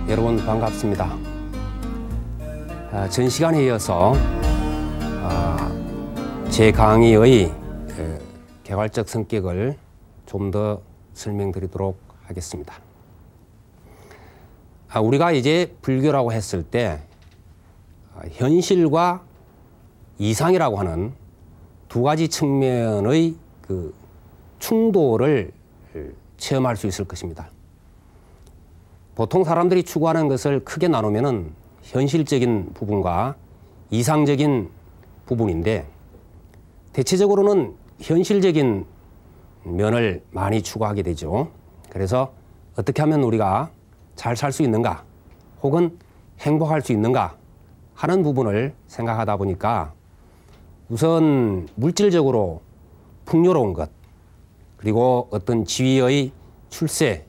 여러분 반갑습니다. 전 시간에 이어서 제 강의의 개괄적 성격을 좀 더 설명드리도록 하겠습니다. 우리가 이제 불교라고 했을 때 현실과 이상이라고 하는 두 가지 측면의 그 충돌을 체험할 수 있을 것입니다. 보통 사람들이 추구하는 것을 크게 나누면은 현실적인 부분과 이상적인 부분인데, 대체적으로는 현실적인 면을 많이 추구하게 되죠. 그래서 어떻게 하면 우리가 잘 살 수 있는가, 혹은 행복할 수 있는가 하는 부분을 생각하다 보니까 우선 물질적으로 풍요로운 것, 그리고 어떤 지위의 출세,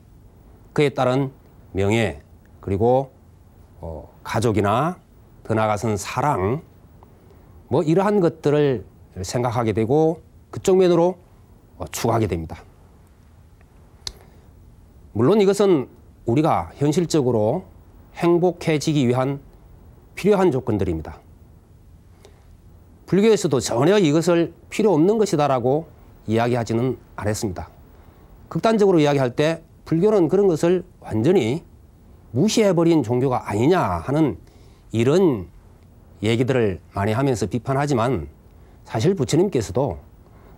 그에 따른 명예, 그리고 가족이나 더 나아가서는 사랑, 뭐 이러한 것들을 생각하게 되고 그쪽 면으로 추구하게 됩니다. 물론 이것은 우리가 현실적으로 행복해지기 위한 필요한 조건들입니다. 불교에서도 전혀 이것을 필요 없는 것이다라고 이야기하지는 않았습니다. 극단적으로 이야기할 때 불교는 그런 것을 완전히 무시해버린 종교가 아니냐 하는 이런 얘기들을 많이 하면서 비판하지만, 사실 부처님께서도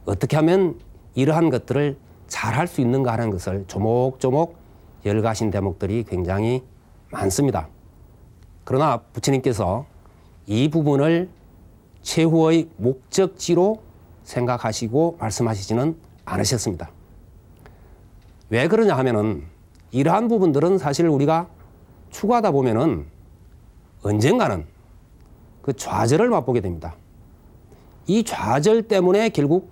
어떻게 하면 이러한 것들을 잘 할 수 있는가 하는 것을 조목조목 열거하신 대목들이 굉장히 많습니다. 그러나 부처님께서 이 부분을 최후의 목적지로 생각하시고 말씀하시지는 않으셨습니다. 왜 그러냐 하면은 이러한 부분들은 사실 우리가 추구하다 보면은 언젠가는 그 좌절을 맛보게 됩니다. 이 좌절 때문에 결국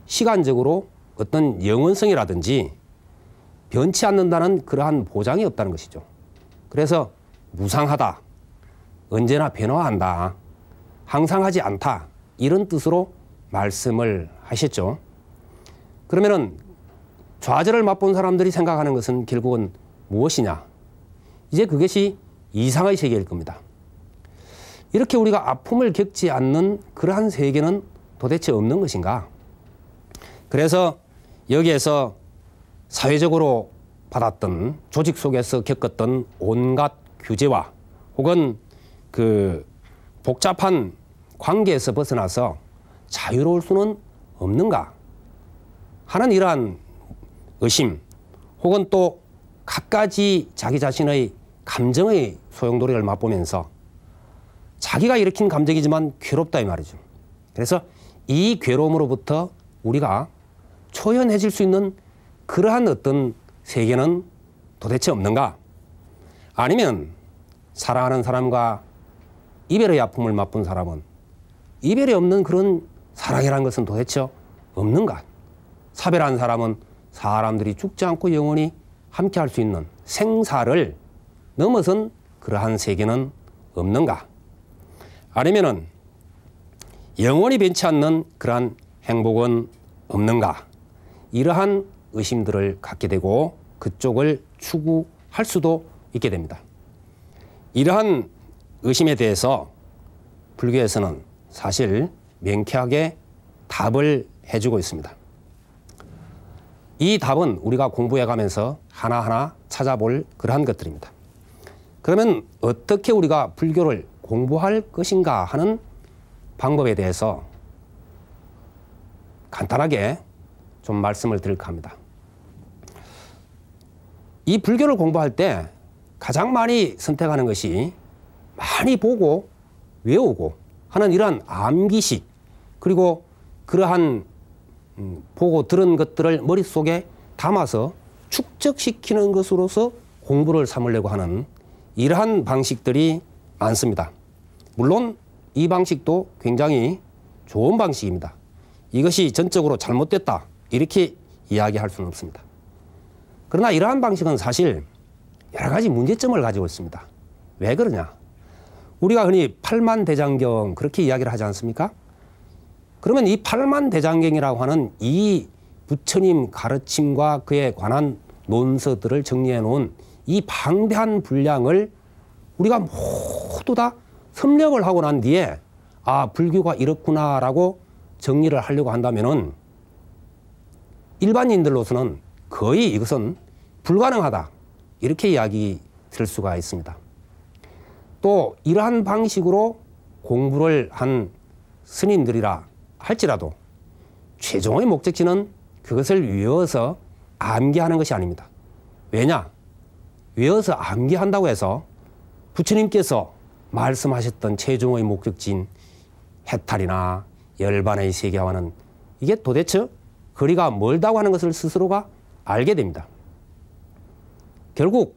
시간적으로 어떤 영원성이라든지 변치 않는다는 그러한 보장이 없다는 것이죠. 그래서 무상하다, 언제나 변화한다, 항상하지 않다, 이런 뜻으로 말씀을 하셨죠. 그러면은 좌절을 맛본 사람들이 생각하는 것은 결국은 무엇이냐? 이제 그것이 이상의 세계일 겁니다. 이렇게 우리가 아픔을 겪지 않는 그러한 세계는 도대체 없는 것인가? 그래서 여기에서 사회적으로 받았던, 조직 속에서 겪었던 온갖 규제와 혹은 그 복잡한 관계에서 벗어나서 자유로울 수는 없는가 하는 이러한 의심, 혹은 또 갖가지 자기 자신의 감정의 소용돌이를 맛보면서 자기가 일으킨 감정이지만 괴롭다 이 말이죠. 그래서 이 괴로움으로부터 우리가 초연해질 수 있는 그러한 어떤 세계는 도대체 없는가? 아니면 사랑하는 사람과 이별의 아픔을 맛본 사람은 이별이 없는 그런 사랑이라는 것은 도대체 없는가? 사별한 사람은 사람들이 죽지 않고 영원히 함께 할 수 있는 생사를 넘어선 그러한 세계는 없는가? 아니면은 영원히 변치 않는 그러한 행복은 없는가? 이러한 의심들을 갖게 되고 그쪽을 추구할 수도 있게 됩니다. 이러한 의심에 대해서 불교에서는 사실 명쾌하게 답을 해주고 있습니다. 이 답은 우리가 공부해가면서 하나하나 찾아볼 그러한 것들입니다. 그러면 어떻게 우리가 불교를 공부할 것인가 하는 방법에 대해서 간단하게 좀 말씀을 드릴까 합니다. 이 불교를 공부할 때 가장 많이 선택하는 것이 많이 보고 외우고 하는 이러한 암기식, 그리고 그러한 보고 들은 것들을 머릿속에 담아서 축적시키는 것으로서 공부를 삼으려고 하는 이러한 방식들이 많습니다. 물론 이 방식도 굉장히 좋은 방식입니다. 이것이 전적으로 잘못됐다, 이렇게 이야기할 수는 없습니다. 그러나 이러한 방식은 사실 여러 가지 문제점을 가지고 있습니다. 왜 그러냐? 우리가 흔히 팔만대장경 그렇게 이야기를 하지 않습니까? 그러면 이 팔만대장경이라고 하는 이 부처님 가르침과 그에 관한 논서들을 정리해 놓은 이 방대한 분량을 우리가 모두 다 섭렵을 하고 난 뒤에 아, 불교가 이렇구나라고 정리를 하려고 한다면은 일반인들로서는 거의 이것은 불가능하다, 이렇게 이야기 들 수가 있습니다. 또 이러한 방식으로 공부를 한 스님들이라 할지라도 최종의 목적지는 그것을 외워서 암기하는 것이 아닙니다. 왜냐? 외워서 암기한다고 해서 부처님께서 말씀하셨던 최종의 목적지인 해탈이나 열반의 세계와는 이게 도대체 거리가 멀다고 하는 것을 스스로가 알게 됩니다. 결국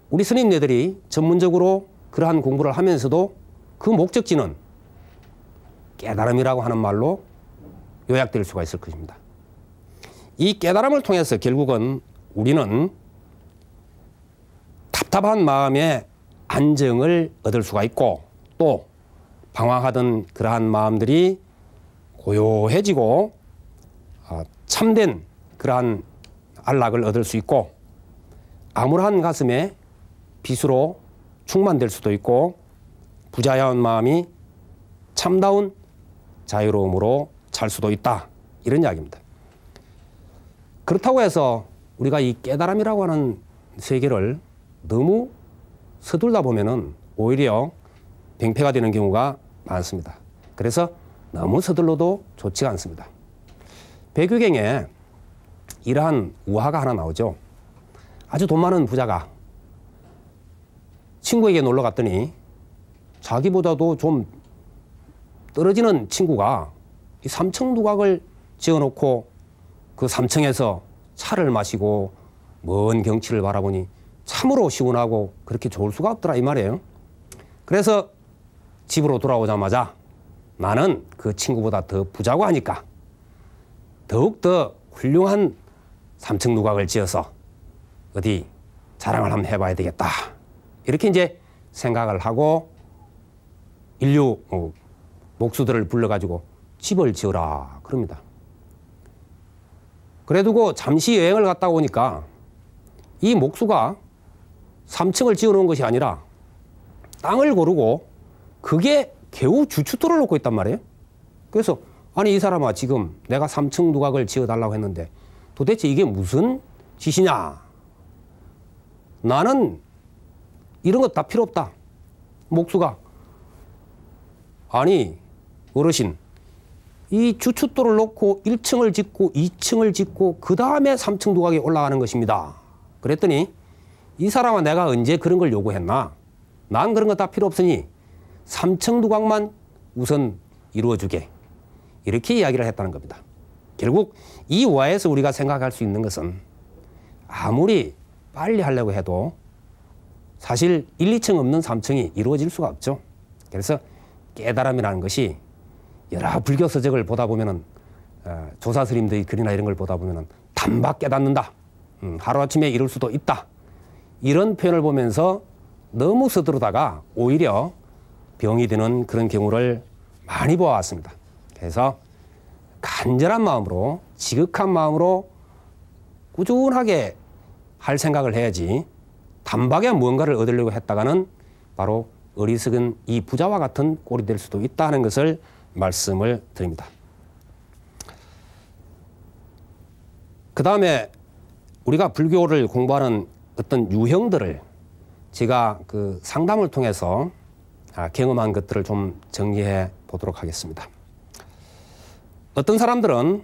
우리 스님네들이 전문적으로 그러한 공부를 하면서도 그 목적지는 깨달음이라고 하는 말로 요약될 수가 있을 것입니다. 이 깨달음을 통해서 결국은 우리는 답답한 마음에 안정을 얻을 수가 있고, 또 방황하던 그러한 마음들이 고요해지고 참된 그러한 안락을 얻을 수 있고, 암울한 가슴에 빛으로 충만될 수도 있고, 부자연한 마음이 참다운 자유로움으로 찰 수도 있다, 이런 이야기입니다. 그렇다고 해서 우리가 이 깨달음이라고 하는 세계를 너무 서둘다 보면은 오히려 병폐가 되는 경우가 많습니다. 그래서 너무 서둘러도 좋지가 않습니다. 배교경에 이러한 우화가 하나 나오죠. 아주 돈 많은 부자가 친구에게 놀러 갔더니 자기보다도 좀 떨어지는 친구가 이 삼청 누각을 지어놓고 그 삼청에서 차를 마시고 먼 경치를 바라보니 참으로 시원하고 그렇게 좋을 수가 없더라, 이 말이에요. 그래서 집으로 돌아오자마자 나는 그 친구보다 더 부자고 하니까 더욱더 훌륭한 삼청 누각을 지어서 어디 자랑을 한번 해봐야 되겠다, 이렇게 이제 생각을 하고 인류 목수들을 불러가지고 집을 지어라 그럽니다. 그래두고 잠시 여행을 갔다 오니까 이 목수가 3층을 지어놓은 것이 아니라 땅을 고르고 그게 겨우 주춧돌을 놓고 있단 말이에요. 그래서 아니 이 사람아, 지금 내가 3층 누각을 지어달라고 했는데 도대체 이게 무슨 짓이냐? 나는 이런 것 다 필요 없다. 목수가 아니 어르신, 이 주춧돌을 놓고 1층을 짓고 2층을 짓고 그 다음에 3층 누각이 올라가는 것입니다. 그랬더니 이 사람아, 내가 언제 그런 걸 요구했나? 난 그런 거 다 필요 없으니 3층 누각만 우선 이루어주게, 이렇게 이야기를 했다는 겁니다. 결국 이 우화에서 우리가 생각할 수 있는 것은 아무리 빨리 하려고 해도 사실 1, 2층 없는 3층이 이루어질 수가 없죠. 그래서 깨달음이라는 것이 여러 불교 서적을 보다 보면은 조사 스님들의 글이나 이런 걸 보다 보면은 단박 깨닫는다, 하루아침에 이룰 수도 있다, 이런 표현을 보면서 너무 서두르다가 오히려 병이 드는 그런 경우를 많이 보아왔습니다. 그래서 간절한 마음으로, 지극한 마음으로 꾸준하게 할 생각을 해야지 단박에 무언가를 얻으려고 했다가는 바로 어리석은 이 부자와 같은 꼴이 될 수도 있다는 것을 말씀을 드립니다. 그 다음에 우리가 불교를 공부하는 어떤 유형들을 제가 그 상담을 통해서 경험한 것들을 좀 정리해 보도록 하겠습니다. 어떤 사람들은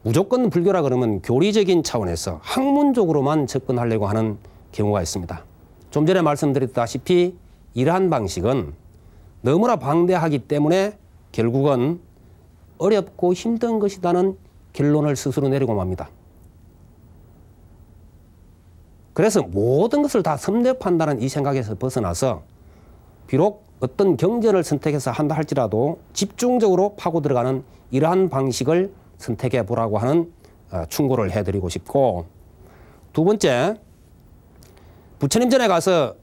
무조건 불교라 그러면 교리적인 차원에서 학문적으로만 접근하려고 하는 경우가 있습니다. 좀 전에 말씀드렸다시피 이러한 방식은 너무나 방대하기 때문에 결국은 어렵고 힘든 것이라는 결론을 스스로 내리고 맙니다. 그래서 모든 것을 다 섭렵한다는 이 생각에서 벗어나서 비록 어떤 경전을 선택해서 한다 할지라도 집중적으로 파고 들어가는 이러한 방식을 선택해 보라고 하는 충고를 해드리고 싶고, 두 번째, 부처님 전에 가서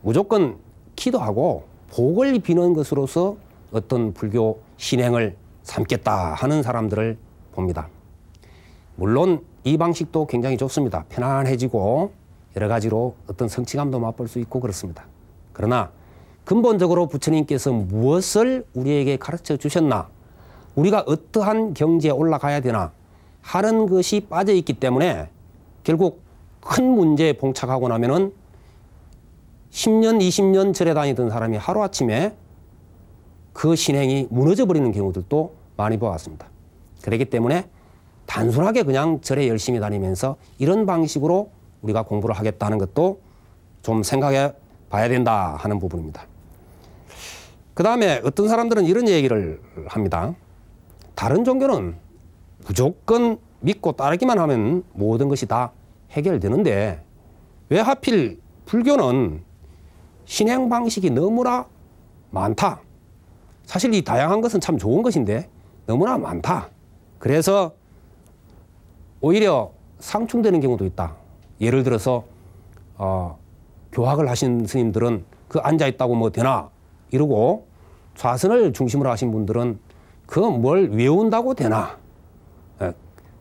무조건 기도하고 복을 비는 것으로서 어떤 불교 신행을 삼겠다 하는 사람들을 봅니다. 물론 이 방식도 굉장히 좋습니다. 편안해지고 여러 가지로 어떤 성취감도 맛볼 수 있고 그렇습니다. 그러나 근본적으로 부처님께서 무엇을 우리에게 가르쳐 주셨나, 우리가 어떠한 경지에 올라가야 되나 하는 것이 빠져 있기 때문에 결국 큰 문제에 봉착하고 나면은 10년, 20년 절에 다니던 사람이 하루아침에 그 신행이 무너져 버리는 경우들도 많이 보았습니다. 그렇기 때문에 단순하게 그냥 절에 열심히 다니면서 이런 방식으로 우리가 공부를 하겠다는 것도 좀 생각해 봐야 된다 하는 부분입니다. 그 다음에 어떤 사람들은 이런 얘기를 합니다. 다른 종교는 무조건 믿고 따르기만 하면 모든 것이 다 해결되는데 왜 하필 불교는 신행 방식이 너무나 많다. 사실 이 다양한 것은 참 좋은 것인데 너무나 많다. 그래서 오히려 상충되는 경우도 있다. 예를 들어서 교학을 하신 스님들은 그 앉아있다고 뭐 되나 이러고 좌선을 중심으로 하신 분들은 그 뭘 외운다고 되나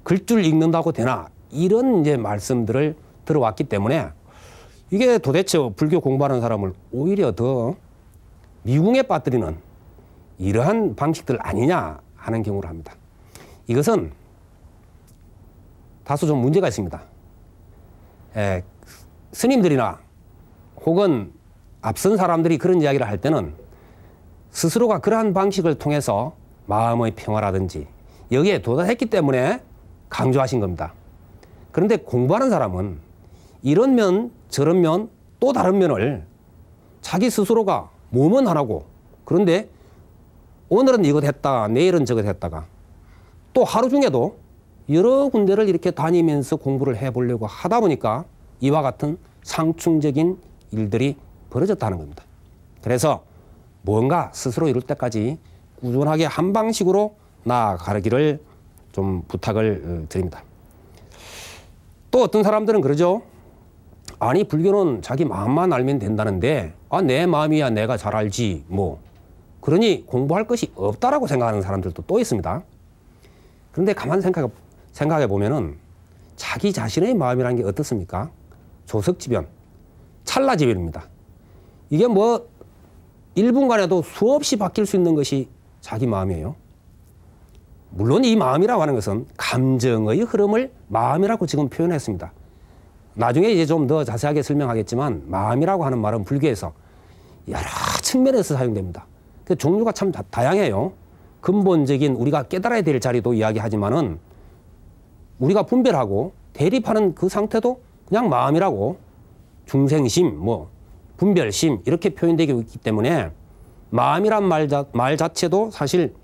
글줄 읽는다고 되나 이런 이제 말씀들을 들어왔기 때문에 이게 도대체 불교 공부하는 사람을 오히려 더 미궁에 빠뜨리는 이러한 방식들 아니냐 하는 경우를 합니다. 이것은 다소 좀 문제가 있습니다. 스님들이나 혹은 앞선 사람들이 그런 이야기를 할 때는 스스로가 그러한 방식을 통해서 마음의 평화라든지 여기에 도달했기 때문에 강조하신 겁니다. 그런데 공부하는 사람은 이런 면 저런 면 또 다른 면을 자기 스스로가 뭐면 하라고, 그런데 오늘은 이것 했다가 내일은 저것 했다가 또 하루 중에도 여러 군데를 이렇게 다니면서 공부를 해보려고 하다 보니까 이와 같은 상충적인 일들이 벌어졌다는 겁니다. 그래서 뭔가 스스로 이룰 때까지 꾸준하게 한 방식으로 나아가기를 좀 부탁을 드립니다. 또 어떤 사람들은 그러죠. 아니 불교는 자기 마음만 알면 된다는데 내 마음이야 내가 잘 알지 뭐 그러니 공부할 것이 없다라고 생각하는 사람들도 또 있습니다. 그런데 가만 생각해 보면은 자기 자신의 마음이라는 게 어떻습니까? 조석지변, 찰나지변입니다. 이게 뭐 1분간에도 수없이 바뀔 수 있는 것이 자기 마음이에요. 물론 이 마음이라고 하는 것은 감정의 흐름을 마음이라고 지금 표현했습니다. 나중에 이제 좀 더 자세하게 설명하겠지만 마음이라고 하는 말은 불교에서 여러 측면에서 사용됩니다. 그 종류가 참 다양해요. 근본적인 우리가 깨달아야 될 자리도 이야기하지만은 우리가 분별하고 대립하는 그 상태도 그냥 마음이라고 중생심, 뭐 분별심 이렇게 표현되고 있기 때문에 마음이란 말 자체도 사실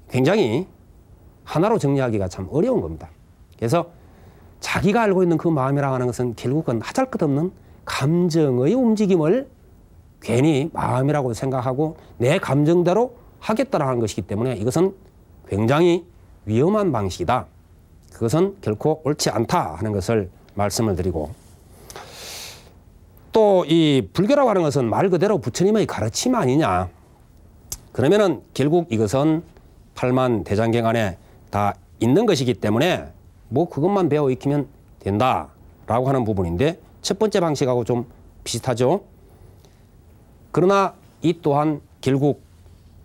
굉장히 하나로 정리하기가 참 어려운 겁니다. 그래서 자기가 알고 있는 그 마음이라고 하는 것은 결국은 하잘것없는 감정의 움직임을 괜히 마음이라고 생각하고 내 감정대로 하겠다라는 것이기 때문에 이것은 굉장히 위험한 방식이다. 그것은 결코 옳지 않다 하는 것을 말씀을 드리고, 또 이 불교라고 하는 것은 말 그대로 부처님의 가르침 아니냐. 그러면은 결국 이것은 팔만대장경 안에 다 있는 것이기 때문에 뭐 그것만 배워 익히면 된다라고 하는 부분인데 첫 번째 방식하고 좀 비슷하죠. 그러나 이 또한 결국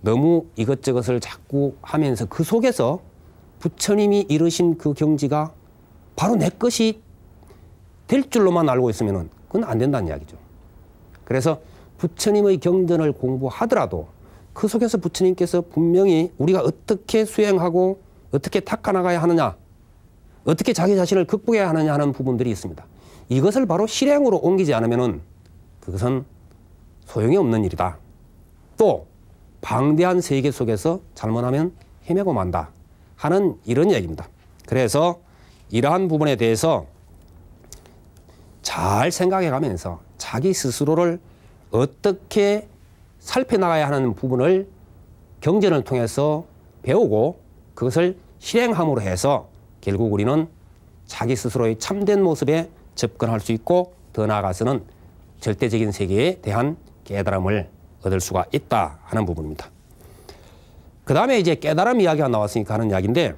너무 이것저것을 자꾸 하면서 그 속에서 부처님이 이루신 그 경지가 바로 내 것이 될 줄로만 알고 있으면 그건 안 된다는 이야기죠. 그래서 부처님의 경전을 공부하더라도 그 속에서 부처님께서 분명히 우리가 어떻게 수행하고 어떻게 닦아나가야 하느냐, 어떻게 자기 자신을 극복해야 하느냐 하는 부분들이 있습니다. 이것을 바로 실행으로 옮기지 않으면 그것은 소용이 없는 일이다. 또 방대한 세계 속에서 잘못하면 헤매고 만다 하는 이런 얘기입니다. 그래서 이러한 부분에 대해서 잘 생각해 가면서 자기 스스로를 어떻게 살펴나가야 하는 부분을 경전을 통해서 배우고 그것을 실행함으로 해서 결국 우리는 자기 스스로의 참된 모습에 접근할 수 있고 더 나아가서는 절대적인 세계에 대한 깨달음을 얻을 수가 있다 하는 부분입니다. 그 다음에 이제 깨달음 이야기가 나왔으니까 하는 이야기인데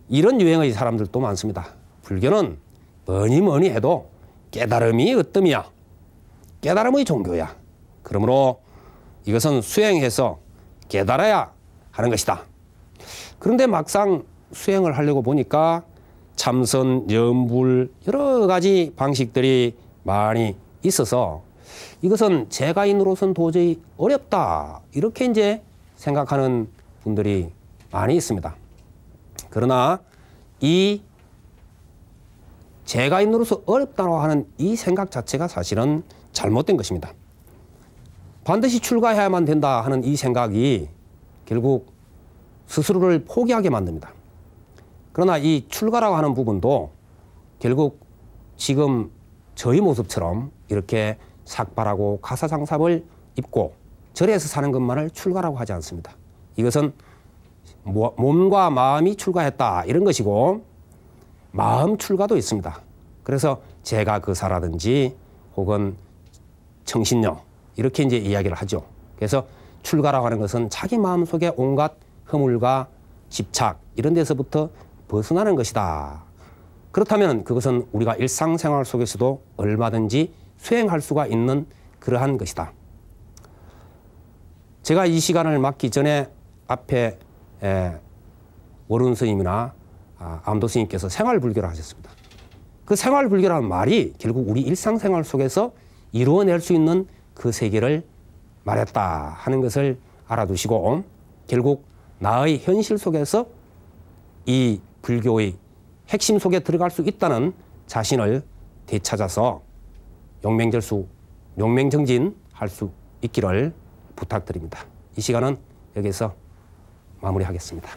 이런 유형의 사람들도 많습니다. 불교는 뭐니 해도 깨달음이 어떠냐? 깨달음의 종교야. 그러므로 이것은 수행해서 깨달아야 하는 것이다. 그런데 막상 수행을 하려고 보니까 참선, 염불 여러 가지 방식들이 많이 있어서 이것은 제가인으로서는 도저히 어렵다. 이렇게 이제 생각하는 분들이 많이 있습니다. 그러나 이 제가인으로서 어렵다고 하는 이 생각 자체가 사실은 잘못된 것입니다. 반드시 출가해야만 된다 하는 이 생각이 결국 스스로를 포기하게 만듭니다. 그러나 이 출가라고 하는 부분도 결국 지금 저희 모습처럼 이렇게 삭발하고 가사장삽을 입고 절에서 사는 것만을 출가라고 하지 않습니다. 이것은 몸과 마음이 출가했다 이런 것이고 마음 출가도 있습니다. 그래서 제가그사라든지 혹은 청신령 이렇게 이제 이야기를 하죠. 그래서 출가라고 하는 것은 자기 마음속에 온갖 허물과 집착 이런 데서부터 벗어나는 것이다. 그렇다면 그것은 우리가 일상생활 속에서도 얼마든지 수행할 수가 있는 그러한 것이다. 제가 이 시간을 맡기 전에 앞에 원훈 스님이나 암도 스님께서 생활불교를 하셨습니다. 그 생활불교라는 말이 결국 우리 일상생활 속에서 이루어낼 수 있는 그 세계를 말했다 하는 것을 알아두시고 결국 나의 현실 속에서 이 불교의 핵심 속에 들어갈 수 있다는 자신을 되찾아서 용맹정진할 수 있기를 부탁드립니다. 이 시간은 여기서 마무리하겠습니다.